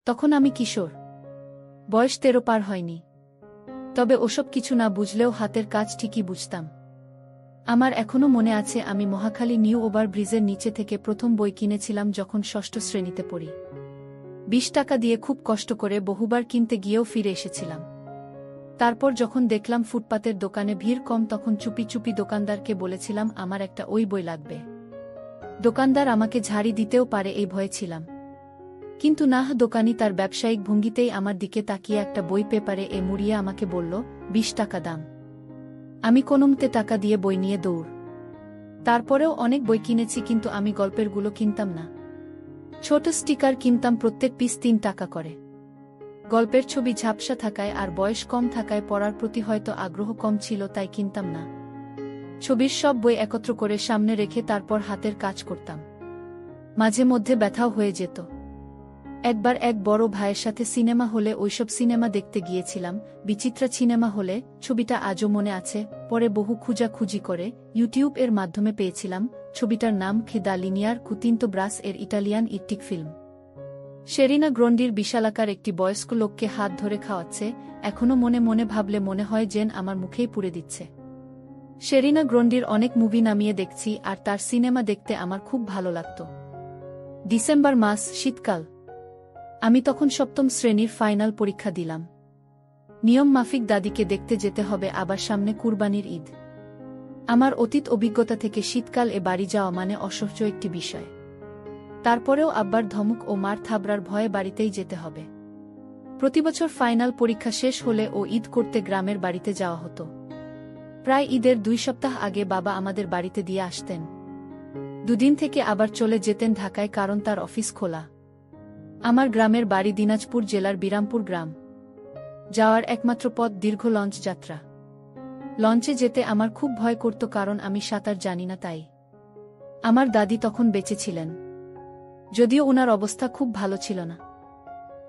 তখন আমি কিশোর, বয়স 13 পার হয়নি। তবে ওসব কিছু না বুঝলেও হাতের কাজ ঠিকই বুঝতাম। আমার এখনো মনে আছে আমি মহাখালী নিউ ওভার ব্রিজের নিচে থেকে প্রথম বই কিনেছিলাম যখন ষষ্ঠ শ্রেণীতে পড়ি। 20 টাকা দিয়ে খুব কষ্ট করে বহুবার কিনতে গিয়েও ফিরে এসেছিলাম। তারপর যখন দেখলাম ফুটপাতের দোকানে ভিড় কম তখন চুপি চুপি দোকানদারকে বলেছিলাম আমার একটা ওই বই লাগবে। দোকানদার আমাকে ঝাড়ি দিতেও পারে এই ভয়ে ছিলাম। কিন্তু না, দোকানি তার ব্যবসায়িক ভঙ্গিতেই আমার দিকে তাকিয়ে একটা বই পেপারে মুড়িয়ে আমাকে বলল, 20 টাকা দাম। আমি কোনোমতে টাকা দিয়ে বই নিয়ে দৌড়। তারপরেও অনেক বই কিনেছি, কিন্তু আমি গল্পেরগুলো কিনতাম না। ছোট স্টিকার কিনতাম, প্রত্যেক পিস 3 টাকা করে। গল্পের ছবি ঝাপসা থাকায় আর বয়স কম থাকায় পড়ার প্রতি হয়তো আগ্রহ কম ছিল, তাই কিনতাম না। ছবির সব বই একত্র করে সামনে রেখে তারপর হাতের কাজ করতাম। মাঝে মধ্যে ব্যথাও হয়ে যেত। একবার এক বড় ভাইয়ের সাথে সিনেমা হলে ওইসব সিনেমা দেখতে গিয়েছিলাম, বিচিত্রা সিনেমা হলে। ছবিটা আজও মনে আছে। পরে বহু খুঁজাখুঁজি করে ইউটিউব এর মাধ্যমে পেয়েছিলাম। ছবিটার নাম দ্য লিনিয়ার কুতিনতো ব্রাস এর ইটালিয়ান ইট্টিক ফিল্ম। শেরিনা গ্রন্ডির বিশালাকার একটি বয়স্ক লোককে হাত ধরে খাওয়াচ্ছে। এখনো মনে মনে ভাবলে মনে হয় যেন আমার মুখেই পুড়ে দিচ্ছে। শেরিনা গ্রন্ডির অনেক মুভি নামিয়ে দেখছি, আর তার সিনেমা দেখতে আমার খুব ভালো লাগত। ডিসেম্বর মাস, শীতকাল। আমি তখন 7ম শ্রেণীর ফাইনাল পরীক্ষা দিলাম। নিয়ম মাফিক দাদিকে দেখতে যেতে হবে, আবার সামনে কুরবানির ঈদ। আমার অতীত অভিজ্ঞতা থেকে শীতকাল বাড়ি যাওয়া মানে অসহ্য একটি বিষয়। তারপরেও আব্বার ধমক ও মার থাবড়ার ভয়ে বাড়িতেই যেতে হবে। প্রতিবছর ফাইনাল পরীক্ষা শেষ হলে ঈদ করতে গ্রামের বাড়িতে যাওয়া হতো। প্রায় ঈদের 2 সপ্তাহ আগে বাবা আমাদের বাড়িতে দিয়ে আসতেন। দুদিন থেকে আবার চলে যেতেন ঢাকায়, কারণ তার অফিস খোলা। আমার গ্রামের বাড়ি দিনাজপুর জেলার বিরামপুর গ্রাম। যাওয়ার একমাত্র পথ দীর্ঘ লঞ্চ যাত্রা। লঞ্চে যেতে আমার খুব ভয় করত, কারণ আমি সাঁতার জানি না। তাই আমার দাদি তখন বেঁচে ছিলেন, যদিও উনার অবস্থা খুব ভালো ছিল না।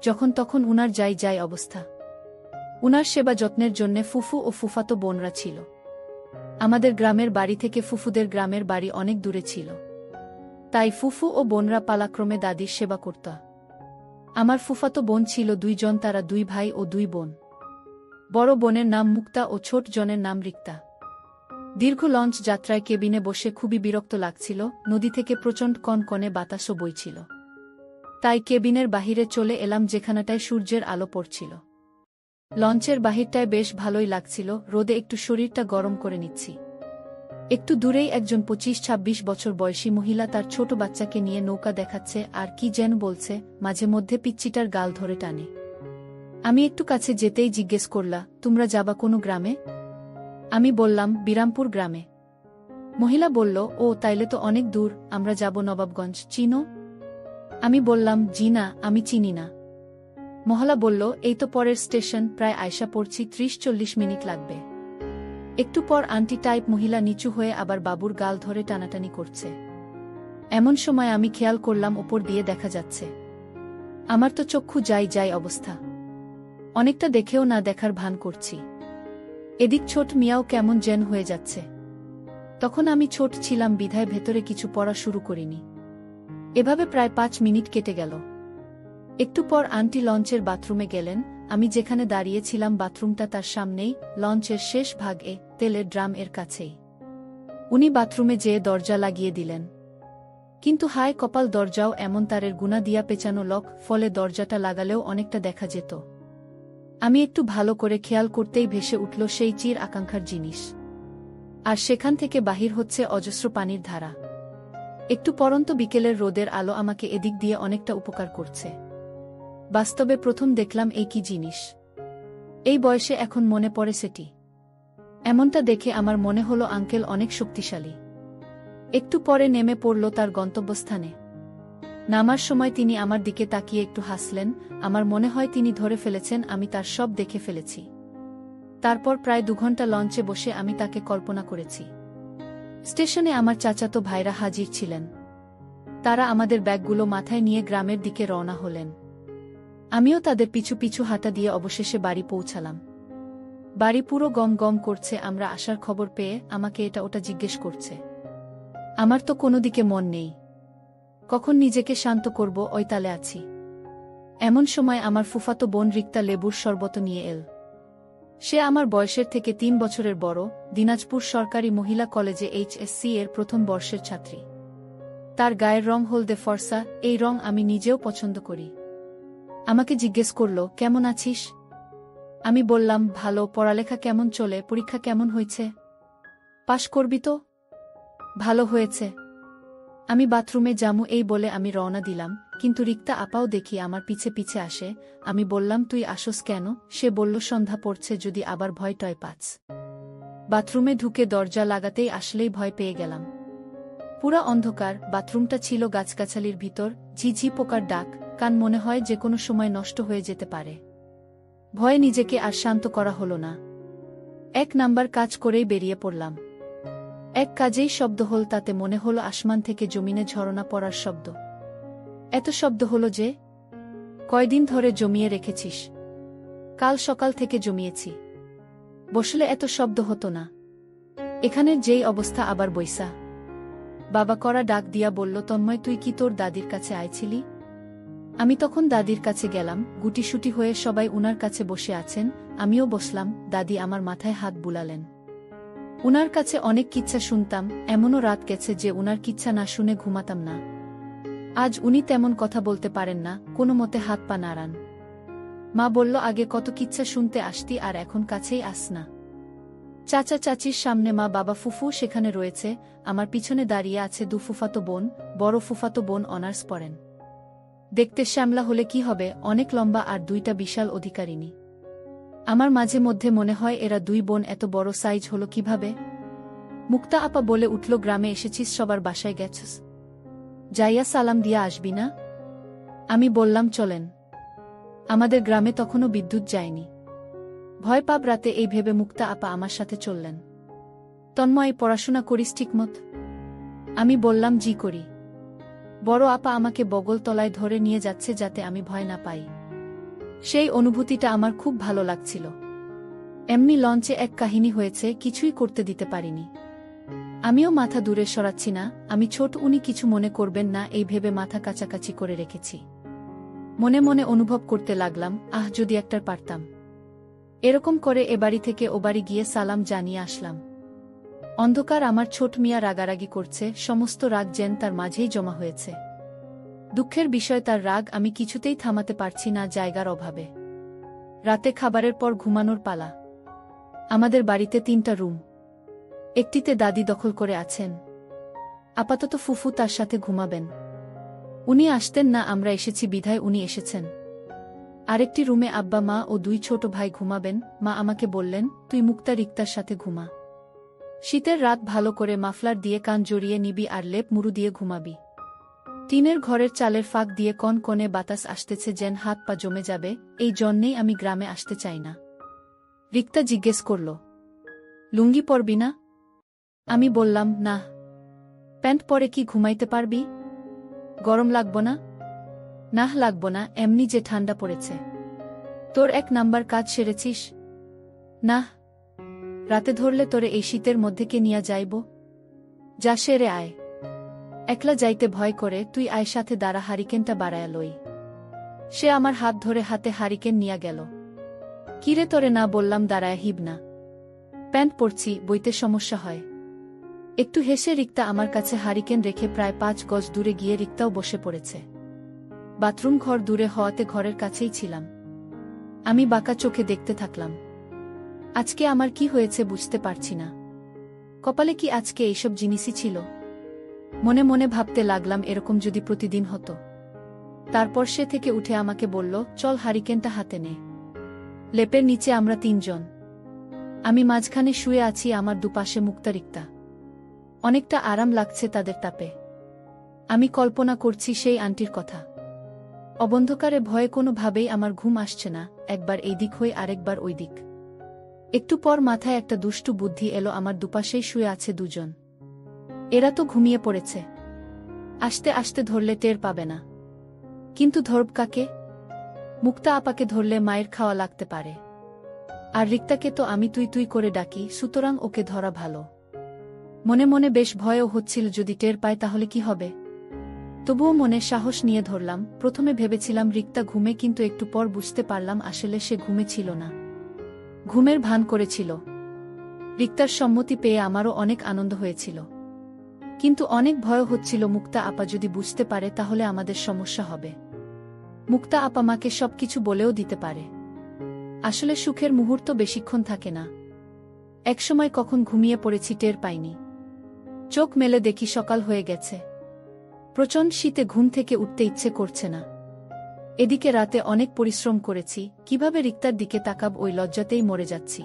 যখন তখন উনার যাই অবস্থা। উনার সেবা যত্নের জন্য ফুফু ও ফুফাতো বোনরা ছিল। আমাদের গ্রামের বাড়ি থেকে ফুফুদের গ্রামের বাড়ি অনেক দূরে ছিল, তাই ফুফু ও বোনরা পালাক্রমে দাদির সেবা করত। আমার ফুফাতো বোন ছিল 2 জন, তারা 2 ভাই ও 2 বোন। বড় বোনের নাম মুক্তা ও ছোট জনের নাম রিক্তা। দীর্ঘ লঞ্চ যাত্রায় কেবিনে বসে খুবই বিরক্ত লাগছিল। নদী থেকে প্রচণ্ড কনকনে বাতাসও বইছিল। তাই কেবিনের বাহিরে চলে এলাম, যেখানটায় সূর্যের আলো পড়ছিল। লঞ্চের বাহিরটায় বেশ ভালোই লাগছিল, রোদে একটু শরীরটা গরম করে নিচ্ছি। একটু দূরেই একজন 25-26 বছর বয়সী মহিলা তার ছোট বাচ্চাকে নিয়ে নৌকা দেখাচ্ছে আর কি যেন বলছে, মাঝে মধ্যে পিচ্চিটার গাল ধরে টানে। আমি একটু কাছে যেতেই জিজ্ঞেস করলা, তোমরা যাবা কোনো গ্রামে? আমি বললাম, বিরামপুর গ্রামে। মহিলা বলল, ও তাইলে তো অনেক দূর, আমরা যাব নবাবগঞ্জ, চিনো? আমি বললাম, জি না, আমি চিনি না। মহলা বলল, এই তো পরের স্টেশন, প্রায় আয়সা পড়ছি, 30-40 মিনিট লাগবে। একটু পর আন্টি টাইপ মহিলা নিচু হয়ে আবার বাবুর গাল ধরে টানাটানি করছে। এমন সময় আমি খেয়াল করলাম ওপর দিয়ে দেখা যাচ্ছে। আমার তো চক্ষু যাই অবস্থা। অনেকটা দেখেও না দেখার ভান করছি। এদিক ছোট মিয়াও কেমন যেন হয়ে যাচ্ছে। তখন আমি ছোট ছিলাম বিধায় ভেতরে কিছু পড়া শুরু করিনি। এভাবে প্রায় 5 মিনিট কেটে গেল। একটু পর আন্টি লঞ্চের বাথরুমে গেলেন। আমি যেখানে দাঁড়িয়েছিলাম বাথরুমটা তার সামনেই, লঞ্চের শেষ ভাগে, তেলের ড্রাম এর কাছেই। উনি বাথরুমে যেয়ে দরজা লাগিয়ে দিলেন। কিন্তু হায় কপাল, দরজাও এমন তারের গুনা দিয়া পেঁচানো লক, ফলে দরজাটা লাগালেও অনেকটা দেখা যেত। আমি একটু ভালো করে খেয়াল করতেই ভেসে উঠল সেই চির আকাঙ্ক্ষার জিনিস। আর সেখান থেকে বাহির হচ্ছে অজস্র পানির ধারা। একটু পরন্ত বিকেলের রোদের আলো আমাকে এদিক দিয়ে অনেকটা উপকার করছে। বাস্তবে প্রথম দেখলাম এই কি জিনিস। এই বয়সে এখন মনে পড়ে সেটি। এমনটা দেখে আমার মনে হলো আঙ্কেল অনেক শক্তিশালী। একটু পরে নেমে পড়ল তার গন্তব্যস্থানে। নামার সময় তিনি আমার দিকে তাকিয়ে একটু হাসলেন। আমার মনে হয় তিনি ধরে ফেলেছেন আমি তার সব দেখে ফেলেছি। তারপর প্রায় 2 ঘন্টা লঞ্চে বসে আমি তাকে কল্পনা করেছি। স্টেশনে আমার চাচাতো ভাইরা হাজির ছিলেন। তারা আমাদের ব্যাগগুলো মাথায় নিয়ে গ্রামের দিকে রওনা হলেন। আমিও তাদের পিছু পিছু হাঁটা দিয়ে অবশেষে বাড়ি পৌঁছালাম। বাড়ি পুরো গম গম করছে। আমরা আসার খবর পেয়ে আমাকে এটা ওটা জিজ্ঞেস করছে। আমার তো কোনো দিকে মন নেই। কখন নিজেকে শান্ত করব ওই তালে আছি। এমন সময় আমার ফুফাতো বোন রিক্তা লেবুর শরবত নিয়ে এল। সে আমার বয়সের থেকে 3 বছরের বড়, দিনাজপুর সরকারি মহিলা কলেজে HSC এর প্রথম বর্ষের ছাত্রী। তার গায়ের রং হলদে ফর্সা, এই রং আমি নিজেও পছন্দ করি। আমাকে জিজ্ঞেস করল, কেমন আছিস? আমি বললাম, ভালো। পড়ালেখা কেমন চলে? পরীক্ষা কেমন হয়েছে? পাশ করবি তো? ভালো হয়েছে। আমি বাথরুমে যামু এই বলে আমি রওনা দিলাম, কিন্তু রিক্তা আপাও দেখি আমার পিছে পিছে আসে। আমি বললাম, তুই আসস কেন? সে বলল, সন্ধ্যা পড়ছে, যদি আবার ভয় টয় পাচ। বাথরুমে ঢুকে দরজা লাগাতেই আসলেই ভয় পেয়ে গেলাম। পুরা অন্ধকার, বাথরুমটা ছিল গাছগাছালির ভিতর, ঝিঝি পোকার ডাক, কান মনে হয় যে কোনো সময় নষ্ট হয়ে যেতে পারে। ভয়ে নিজেকে আর শান্ত করা হলো না। 1 নাম্বার কাজ করেই বেরিয়ে পড়লাম। এক কাজেই শব্দ হল, তাতে মনে হলো আসমান থেকে জমিনে ঝরনা পড়ার শব্দ। এত শব্দ হলো যে? কয়দিন ধরে জমিয়ে রেখেছিস? কাল সকাল থেকে জমিয়েছি। বসলে এত শব্দ হতো না। এখানের যেই অবস্থা, আবার বৈশা। বাবা করা ডাক দিয়া বলল, তন্ময়, তুই কি তোর দাদির কাছে আইছিলি? আমি তখন দাদির কাছে গেলাম। গুটিসুটি হয়ে সবাই উনার কাছে বসে আছেন, আমিও বসলাম। দাদি আমার মাথায় হাত বুলালেন। উনার কাছে অনেক কিচ্ছা শুনতাম, এমনও রাত গেছে যে উনার কিচ্ছা না শুনে ঘুমাতাম না। আজ উনি তেমন কথা বলতে পারেন না, কোনো মতে হাত পা নাড়ান। মা বলল, আগে কত কিচ্ছা শুনতে আসতি, আর এখন কাছেই আস না। চাচা চাচির সামনে মা বাবা ফুফু সেখানে রয়েছে, আমার পিছনে দাঁড়িয়ে আছে 2 ফুফাতো বোন। বড় ফুফাতো বোন অনার্স পড়েন। দেখতে শ্যামলা হলে কি হবে, অনেক লম্বা, আর 2টা বিশাল অধিকারিণী। আমার মাঝে মধ্যে মনে হয় এরা 2 বোন এত বড় সাইজ হলো কিভাবে। মুক্তা আপা বলে উঠল, গ্রামে এসেছিস, সবার বাসায় গেছিস, যাইয়া সালাম দিয়া আসবি না? আমি বললাম, চলেন। আমাদের গ্রামে তখনও বিদ্যুৎ যায়নি। ভয় পাব রাতে, এই ভেবে মুক্তা আপা আমার সাথে চললেন। তন্ময়, পড়াশোনা করিস ঠিকমত? আমি বললাম, জি করি। বড় আপা আমাকে বগল তলায় ধরে নিয়ে যাচ্ছে যাতে আমি ভয় না পাই। সেই অনুভূতিটা আমার খুব ভালো লাগছিল। এমনি লঞ্চে এক কাহিনী হয়েছে, কিছুই করতে দিতে পারিনি। আমিও মাথা দূরে সরাচ্ছি না, আমি ছোট, উনি কিছু মনে করবেন না, এই ভেবে মাথা কাছাকাছি করে রেখেছি। মনে মনে অনুভব করতে লাগলাম, আহ, যদি একটার পারতাম। এরকম করে এ বাড়ি থেকে ও বাড়ি গিয়ে সালাম জানিয়ে আসলাম। অন্ধকার, আমার ছোট মিয়া রাগারাগি করছে, সমস্ত রাগ যেন তার মাঝেই জমা হয়েছে। দুঃখের বিষয়, তার রাগ আমি কিছুতেই থামাতে পারছি না, জায়গার অভাবে। রাতে খাবারের পর ঘুমানোর পালা। আমাদের বাড়িতে 3টা রুম। একটিতে দাদি দখল করে আছেন। আপাতত ফুফু তার সাথে ঘুমাবেন। উনি আসতেন না, আমরা এসেছি বিধায় উনি এসেছেন। আরেকটি রুমে আব্বা, মা ও 2 ছোট ভাই ঘুমাবেন। মা আমাকে বললেন, তুই মুক্তা রিক্তার সাথে ঘুমা। শীতের রাত, ভালো করে মাফলার দিয়ে কান জড়িয়ে নিবি আর লেপ মুড়ু দিয়ে ঘুমাবি। টিনের ঘরের চালের ফাঁক দিয়ে কনকনে বাতাস আসতেছে, যেন হাত পা জমে যাবে। এই জন্যেই আমি গ্রামে আসতে চাই না। রিক্তা জিজ্ঞেস করল, লুঙ্গি পরবি না? আমি বললাম, না। প্যান্ট পরে কি ঘুমাইতে পারবি? গরম লাগব না? নাহ, লাগব না, এমনি যে ঠান্ডা পড়েছে। তোর 1 নাম্বার কাজ সেরেছিস? নাহ। রাতে ধরলে তোরে এই শীতের মধ্যে কে নিয়া যাইব? যা, সেরে আয়। একলা যাইতে ভয় করে, তুই আয়, সাথে দাঁড়া, হারিকেনটা বাড়ায়া লই। সে আমার হাত ধরে হাতে হারিকেন নিয়া গেল। কিরে, তোরে না বললাম দাঁড়ায় হিব না? প্যান্ট পরছি, বইতে সমস্যা হয়। একটু হেসে রিক্তা আমার কাছে হারিকেন রেখে প্রায় 5 গজ দূরে গিয়ে রিক্তাও বসে পড়েছে। বাথরুম ঘর দূরে হওয়াতে ঘরের কাছেই ছিলাম। আমি বাঁকা চোখে দেখতে থাকলাম। আজকে আমার কি হয়েছে বুঝতে পারছি না। কপালে কি আজকে এইসব জিনিসই ছিল? মনে মনে ভাবতে লাগলাম, এরকম যদি প্রতিদিন হতো। তারপর সে থেকে উঠে আমাকে বলল, চল, হারিকেনটা হাতে নে। লেপের নিচে আমরা 3 জন। আমি মাঝখানে শুয়ে আছি, আমার দুপাশে মুক্তা রিক্তা। অনেকটা আরাম লাগছে তাদের তাপে। আমি কল্পনা করছি সেই আন্টির কথা। অবন্ধকারে ভয়ে কোনোভাবেই আমার ঘুম আসছে না, একবার এই দিক হয়ে আরেকবার ওই দিক। একটু পর মাথায় একটা দুষ্টু বুদ্ধি এলো, আমার দুপাশেই শুয়ে আছে 2 জন। এরা তো ঘুমিয়ে পড়েছে, আস্তে আস্তে ধরলে টের পাবে না। কিন্তু ধরব কাকে? মুক্তা আপাকে ধরলে মায়ের খাওয়া লাগতে পারে। আর রিক্তাকে তো আমি তুই তুই করে ডাকি, সুতরাং ওকে ধরা ভালো। মনে মনে বেশ ভয়ও হচ্ছিল, যদি টের পায় তাহলে কি হবে। তবুও মনে সাহস নিয়ে ধরলাম। প্রথমে ভেবেছিলাম রিক্তা ঘুমে, কিন্তু একটু পর বুঝতে পারলাম আসলে সে ঘুমে ছিল না, ঘুমের ভান করেছিল। রিক্তার সম্মতি পেয়ে আমারও অনেক আনন্দ হয়েছিল, কিন্তু অনেক ভয় হচ্ছিল মুক্তা আপা যদি বুঝতে পারে তাহলে আমাদের সমস্যা হবে। মুক্তা আপা মাকে সবকিছু বলেও দিতে পারে। আসলে সুখের মুহূর্ত বেশিক্ষণ থাকে না, একসময় কখন ঘুমিয়ে পড়েছি টের পাইনি। চোখ মেলে দেখি সকাল হয়ে গেছে। প্রচণ্ড শীতে ঘুম থেকে উঠতে ইচ্ছে করছে না। এদিকে রাতে অনেক পরিশ্রম করেছি, কিভাবে রিক্তার দিকে তাকাব ওই লজ্জাতেই মরে যাচ্ছি।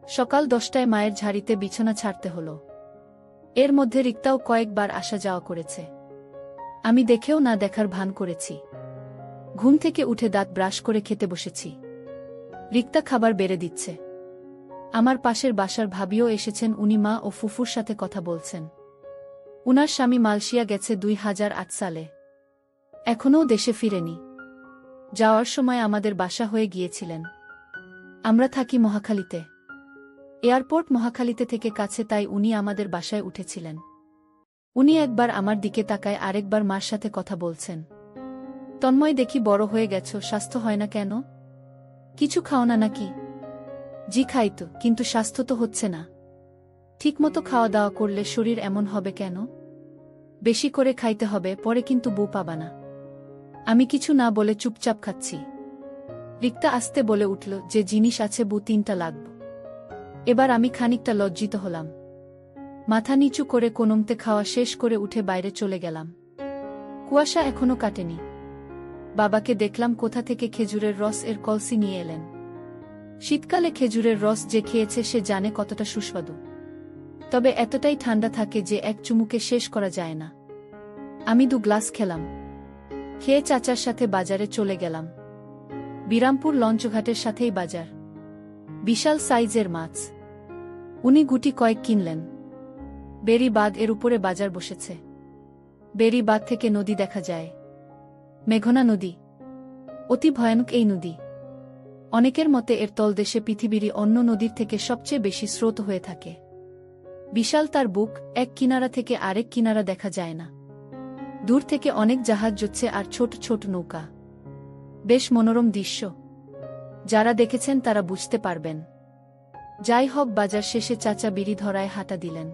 সকাল 10টায় মায়ের ঝাড়িতে বিছানা ছাড়তে হলো। এর মধ্যে রিক্তাও কয়েকবার আসা যাওয়া করেছে। আমি দেখেও না দেখার ভান করেছি। ঘুম থেকে উঠে দাঁত ব্রাশ করে খেতে বসেছি। রিক্তা খাবার বেড়ে দিচ্ছে। আমার পাশের বাসার ভাবিও এসেছেন, উনি মা ও ফুফুর সাথে কথা বলছেন। উনার স্বামী মালয়েশিয়া গেছে 2008 সালে, এখনও দেশে ফিরেনি। যাওয়ার সময় আমাদের বাসা হয়ে গিয়েছিলেন। আমরা থাকি মহাখালীতে। এয়ারপোর্ট মহাখালীতে থেকে কাছে, তাই উনি আমাদের বাসায় উঠেছিলেন। উনি একবার আমার দিকে তাকায়, আরেকবার মার সাথে কথা বলছেন। তন্ময়, দেখি বড় হয়ে গেছো, স্বাস্থ্য হয় না কেন? কিছু খাও না নাকি? জি খাই তো, কিন্তু স্বাস্থ্য তো হচ্ছে না। ঠিকমতো খাওয়া দাওয়া করলে শরীর এমন হবে কেন? বেশি করে খাইতে হবে, পরে কিন্তু বউ পাবা না। আমি কিছু না বলে চুপচাপ খাচ্ছি। রিক্তা আস্তে বলে উঠল, যে জিনিস আছে বউ 3টা লাগবে। এবার আমি খানিকটা লজ্জিত হলাম। মাথা নিচু করে কোনমতে খাওয়া শেষ করে উঠে বাইরে চলে গেলাম। কুয়াশা এখনো কাটেনি। বাবাকে দেখলাম কোথা থেকে খেজুরের রস এর কলসি নিয়ে এলেন। শীতকালে খেজুরের রস যে খেয়েছে সে জানে কতটা সুস্বাদু। তবে এতটাই ঠান্ডা থাকে যে এক চুমুকে শেষ করা যায় না। আমি 2 গ্লাস খেলাম। খেয়ে চাচার সাথে বাজারে চলে গেলাম। বিরামপুর লঞ্চঘাটের সাথেই বাজার। বিশাল সাইজের মাছ। উনি গুটি কয়েক কিনলেন। বেরি বাঁধ এর উপরে বাজার বসেছে। বেরি বাঁধ থেকে নদী দেখা যায়, মেঘনা নদী। অতি ভয়ানক এই নদী। অনেকের মতে এর তলদেশে পৃথিবীরই অন্য নদীর থেকে সবচেয়ে বেশি স্রোত হয়ে থাকে। বিশাল তার বুক, এক কিনারা থেকে আরেক কিনারা দেখা যায় না। দূর থেকে অনেক জাহাজ যাচ্ছে আর ছোট ছোট নৌকা। বেশ মনোরম দৃশ্য। যারা দেখেছেন তারা বুঝতে পারবেন। যাই হোক, বাজার শেষে চাচা বিড়ি ধরায় হাঁটা দিলেন।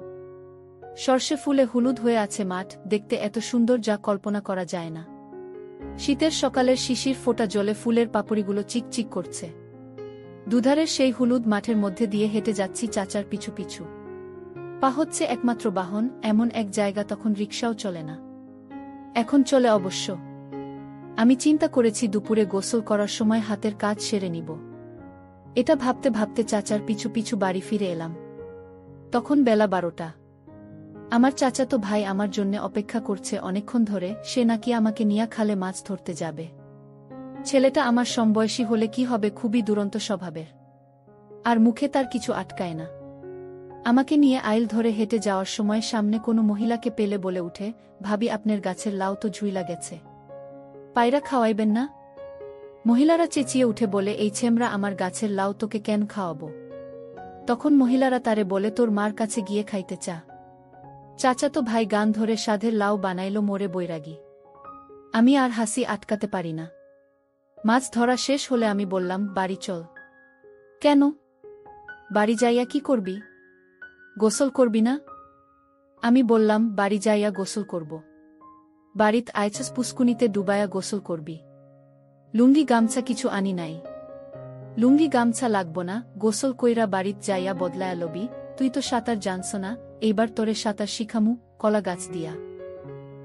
সর্ষে ফুলে হলুদ হয়ে আছে মাঠ, দেখতে এত সুন্দর যা কল্পনা করা যায় না। শীতের সকালের শিশির ফোটা জলে ফুলের পাপড়িগুলো চিকচিক করছে। দুধারের সেই হলুদ মাঠের মধ্যে দিয়ে হেঁটে যাচ্ছি চাচার পিছু পিছু। পা হচ্ছে একমাত্র বাহন, এমন এক জায়গা তখন রিকশাও চলে না। এখন চলে অবশ্য। আমি চিন্তা করেছি দুপুরে গোসল করার সময় হাতের কাজ সেরে নিব। এটা ভাবতে ভাবতে চাচার পিছু পিছু বাড়ি ফিরে এলাম। তখন বেলা 12টা। আমার চাচাতো ভাই আমার জন্যে অপেক্ষা করছে অনেকক্ষণ ধরে। সে নাকি আমাকে নিয়ে খালে মাছ ধরতে যাবে। ছেলেটা আমার সমবয়সী হলে কি হবে, খুবই দুরন্ত স্বভাবের। আর মুখে তার কিছু আটকায় না। আমাকে নিয়ে আইল ধরে হেঁটে যাওয়ার সময় সামনে কোনো মহিলাকে পেলে বলে উঠে, ভাবি আপনার গাছের লাউ তো ঝুইলা গেছে, পায়রা খাওয়াইবেন না? মহিলারা চেঁচিয়ে উঠে বলে, এই ছেমরা আমার গাছের লাউ তোকে কেন খাওয়াবো? তখন মহিলারা তারে বলে, তোর মার কাছে গিয়ে খাইতে চা। চাচাতো ভাই গান ধরে সাধের লাউ বানাইল মোরে বৈরাগী। আমি আর হাসি আটকাতে পারি না। মাছ ধরা শেষ হলে আমি বললাম, বাড়ি চল। কেন? বাড়ি যাইয়া কি করবি? গোসল করবি না? আমি বললাম, বাড়ি যাইয়া গোসল করব। বাড়িত আইছস পুষ্কুনিতে ডুবায়া গোসল করবি। লুঙ্গি গামছা কিছু আনি নাই। লুঙ্গি গামছা লাগব না, গোসল কইরা বাড়িত যাইয়া বদলায়া লবি। তুই তো সাঁতার জানস না, এইবার তোরে সাঁতার শিখামু কলা গাছ দিয়া।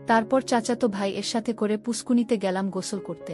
তারপর চাচাতো ভাই এর সাথে করে পুষ্কুনিতে গেলাম গোসল করতে।